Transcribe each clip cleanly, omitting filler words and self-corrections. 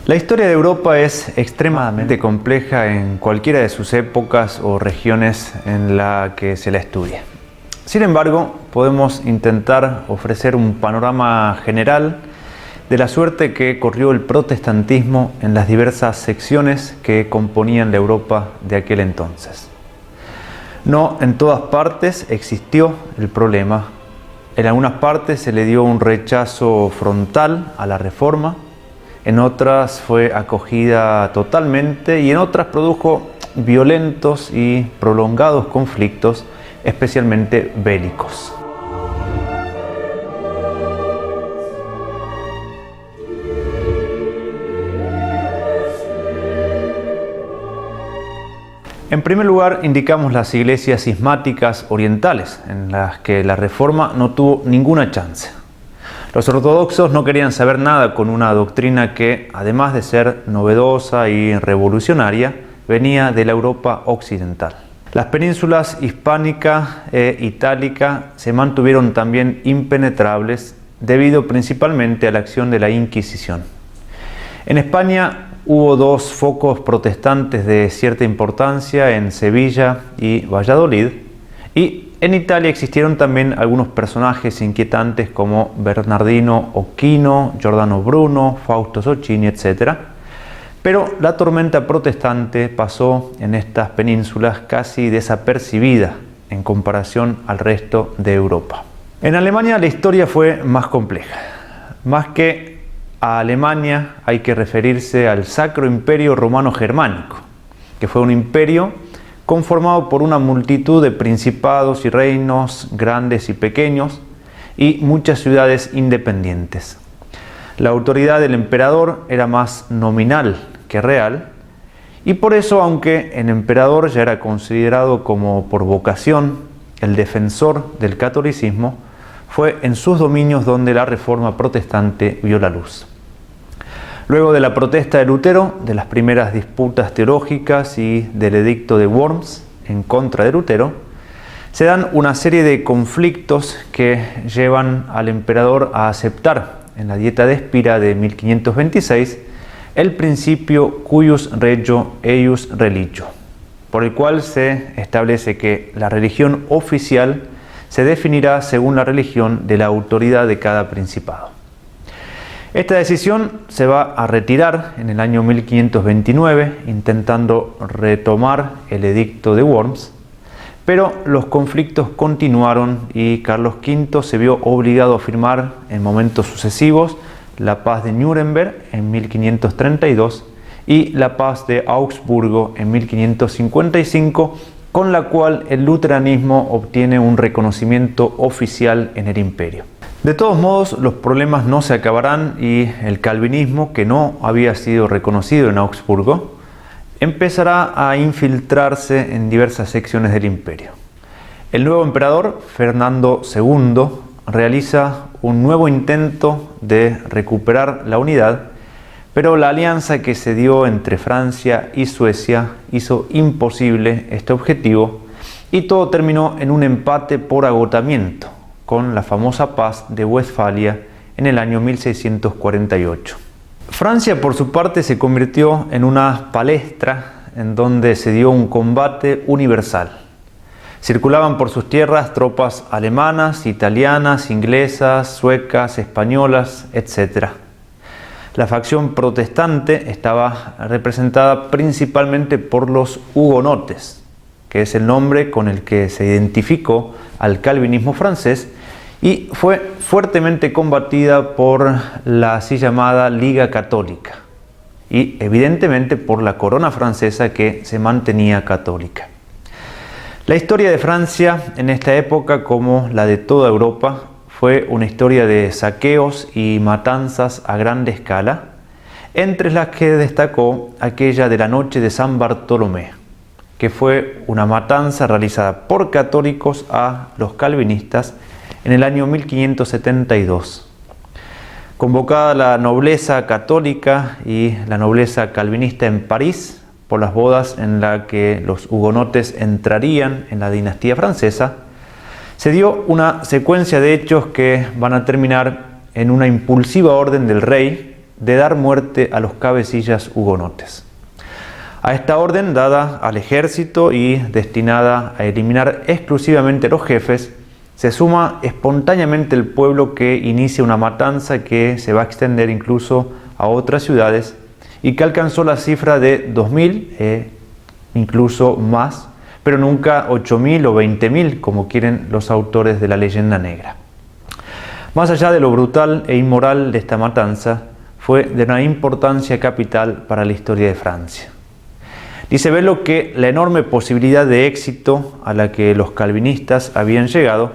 La historia de Europa es extremadamente compleja en cualquiera de sus épocas o regiones en la que se la estudie. Sin embargo, podemos intentar ofrecer un panorama general de la suerte que corrió el protestantismo en las diversas secciones que componían la Europa de aquel entonces. No en todas partes existió el problema. En algunas partes se le dio un rechazo frontal a la reforma, en otras fue acogida totalmente y en otras produjo violentos y prolongados conflictos, especialmente bélicos. En primer lugar, indicamos las iglesias cismáticas orientales, en las que la reforma no tuvo ninguna chance. Los ortodoxos no querían saber nada con una doctrina que, además de ser novedosa y revolucionaria, venía de la Europa occidental. Las penínsulas hispánica e itálica se mantuvieron también impenetrables debido principalmente a la acción de la Inquisición. En España hubo dos focos protestantes de cierta importancia en Sevilla y Valladolid, y en Italia existieron también algunos personajes inquietantes como Bernardino Occhino, Giordano Bruno, Fausto Socini, etc. Pero la tormenta protestante pasó en estas penínsulas casi desapercibida en comparación al resto de Europa. En Alemania la historia fue más compleja. Más que a Alemania hay que referirse al Sacro Imperio Romano Germánico, que fue un imperio conformado por una multitud de principados y reinos grandes y pequeños y muchas ciudades independientes. La autoridad del emperador era más nominal que real, y por eso, aunque el emperador ya era considerado como por vocación el defensor del catolicismo, fue en sus dominios donde la reforma protestante vio la luz. Luego de la protesta de Lutero, de las primeras disputas teológicas y del edicto de Worms en contra de Lutero, se dan una serie de conflictos que llevan al emperador a aceptar en la Dieta de Spira de 1526 el principio cuius regio eius religio, por el cual se establece que la religión oficial se definirá según la religión de la autoridad de cada principado. Esta decisión se va a retirar en el año 1529, intentando retomar el edicto de Worms, pero los conflictos continuaron y Carlos V se vio obligado a firmar en momentos sucesivos la paz de Nuremberg en 1532 y la paz de Augsburgo en 1555, con la cual el luteranismo obtiene un reconocimiento oficial en el imperio. De todos modos, los problemas no se acabarán y el calvinismo, que no había sido reconocido en Augsburgo, empezará a infiltrarse en diversas secciones del imperio. El nuevo emperador, Fernando II, realiza un nuevo intento de recuperar la unidad, pero la alianza que se dio entre Francia y Suecia hizo imposible este objetivo y todo terminó en un empate por agotamiento, con la famosa paz de Westfalia en el año 1648. Francia, por su parte, se convirtió en una palestra en donde se dio un combate universal. Circulaban por sus tierras tropas alemanas, italianas, inglesas, suecas, españolas, etc. La facción protestante estaba representada principalmente por los hugonotes, que es el nombre con el que se identificó al calvinismo francés, y fue fuertemente combatida por la así llamada Liga Católica y evidentemente por la corona francesa, que se mantenía católica. La historia de Francia en esta época, como la de toda Europa, fue una historia de saqueos y matanzas a gran escala, entre las que destacó aquella de la noche de San Bartolomé, que fue una matanza realizada por católicos a los calvinistas en el año 1572. Convocada la nobleza católica y la nobleza calvinista en París por las bodas en las que los hugonotes entrarían en la dinastía francesa, se dio una secuencia de hechos que van a terminar en una impulsiva orden del rey de dar muerte a los cabecillas hugonotes. A esta orden, dada al ejército y destinada a eliminar exclusivamente a los jefes, se suma espontáneamente el pueblo, que inicia una matanza que se va a extender incluso a otras ciudades y que alcanzó la cifra de 2.000, incluso más, pero nunca 8.000 o 20.000 como quieren los autores de la leyenda negra. Más allá de lo brutal e inmoral de esta matanza, fue de una importancia capital para la historia de Francia. Dice Bello que la enorme posibilidad de éxito a la que los calvinistas habían llegado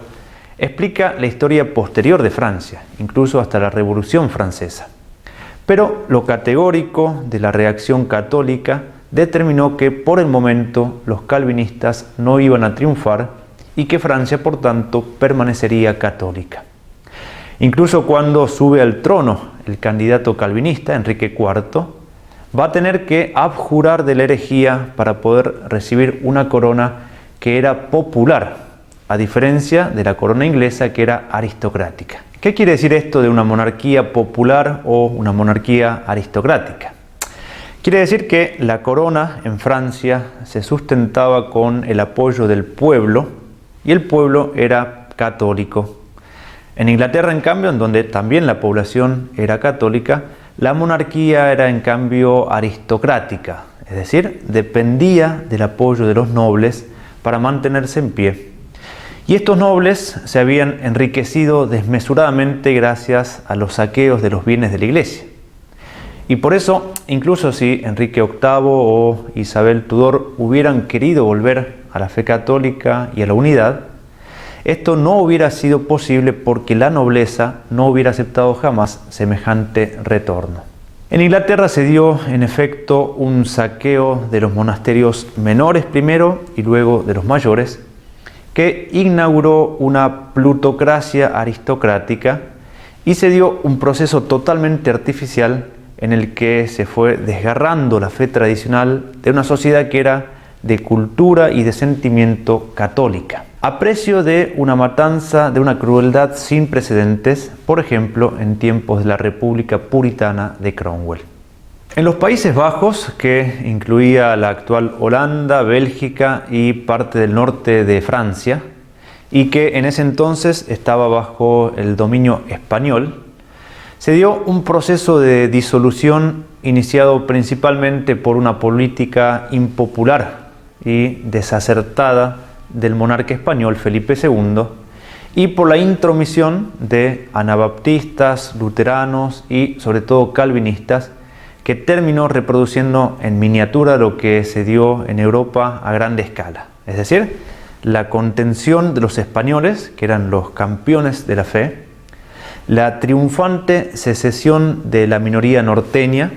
explica la historia posterior de Francia, incluso hasta la Revolución Francesa. Pero lo categórico de la reacción católica determinó que por el momento los calvinistas no iban a triunfar y que Francia, por tanto, permanecería católica. Incluso cuando sube al trono el candidato calvinista, Enrique IV, va a tener que abjurar de la herejía para poder recibir una corona que era popular, a diferencia de la corona inglesa, que era aristocrática. ¿Qué quiere decir esto de una monarquía popular o una monarquía aristocrática? Quiere decir que la corona en Francia se sustentaba con el apoyo del pueblo y el pueblo era católico. En Inglaterra, en cambio, en donde también la población era católica, la monarquía era en cambio aristocrática, es decir, dependía del apoyo de los nobles para mantenerse en pie. Y estos nobles se habían enriquecido desmesuradamente gracias a los saqueos de los bienes de la Iglesia. Y por eso, incluso si Enrique VIII o Isabel Tudor hubieran querido volver a la fe católica y a la unidad, esto no hubiera sido posible porque la nobleza no hubiera aceptado jamás semejante retorno. En Inglaterra se dio, en efecto, un saqueo de los monasterios menores primero y luego de los mayores, que inauguró una plutocracia aristocrática y se dio un proceso totalmente artificial en el que se fue desgarrando la fe tradicional de una sociedad que era de cultura y de sentimiento católica, a precio de una matanza, de una crueldad sin precedentes, por ejemplo, en tiempos de la República Puritana de Cromwell. En los Países Bajos, que incluía la actual Holanda, Bélgica y parte del norte de Francia, y que en ese entonces estaba bajo el dominio español, se dio un proceso de disolución iniciado principalmente por una política impopular y desacertada del monarca español Felipe II y por la intromisión de anabaptistas, luteranos y sobre todo calvinistas, que terminó reproduciendo en miniatura lo que se dio en Europa a gran escala, es decir, la contención de los españoles, que eran los campeones de la fe, la triunfante secesión de la minoría norteña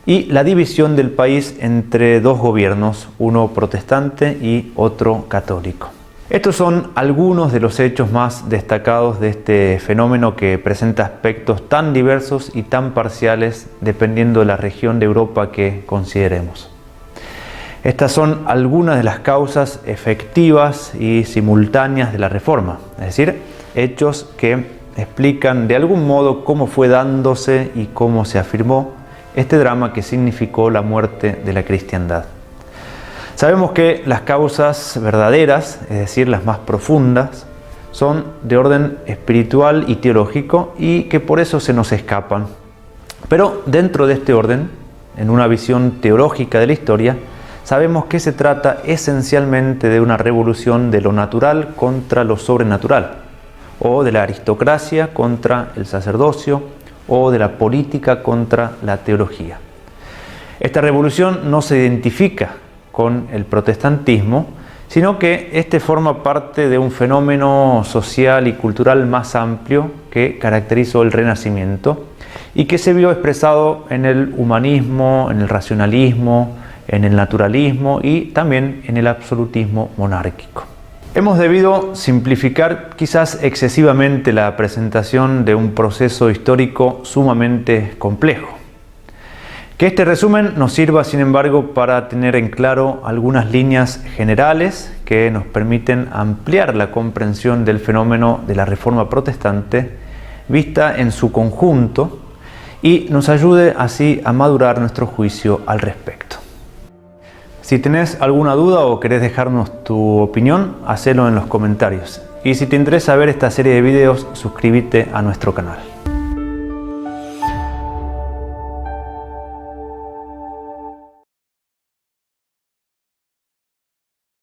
y la división del país entre dos gobiernos, uno protestante y otro católico. Estos son algunos de los hechos más destacados de este fenómeno, que presenta aspectos tan diversos y tan parciales dependiendo de la región de Europa que consideremos. Estas son algunas de las causas efectivas y simultáneas de la Reforma, es decir, hechos que explican de algún modo cómo fue dándose y cómo se afirmó este drama que significó la muerte de la cristiandad. Sabemos que las causas verdaderas, es decir, las más profundas, son de orden espiritual y teológico y que por eso se nos escapan. Pero dentro de este orden, en una visión teológica de la historia, sabemos que se trata esencialmente de una revolución de lo natural contra lo sobrenatural, o de la aristocracia contra el sacerdocio, o de la política contra la teología. Esta revolución no se identifica con el protestantismo, sino que este forma parte de un fenómeno social y cultural más amplio que caracterizó el Renacimiento y que se vio expresado en el humanismo, en el racionalismo, en el naturalismo y también en el absolutismo monárquico. Hemos debido simplificar quizás excesivamente la presentación de un proceso histórico sumamente complejo. Que este resumen nos sirva, sin embargo, para tener en claro algunas líneas generales que nos permiten ampliar la comprensión del fenómeno de la Reforma Protestante vista en su conjunto y nos ayude así a madurar nuestro juicio al respecto. Si tenés alguna duda o querés dejarnos tu opinión, hacelo en los comentarios. Y si te interesa ver esta serie de videos, suscríbete a nuestro canal.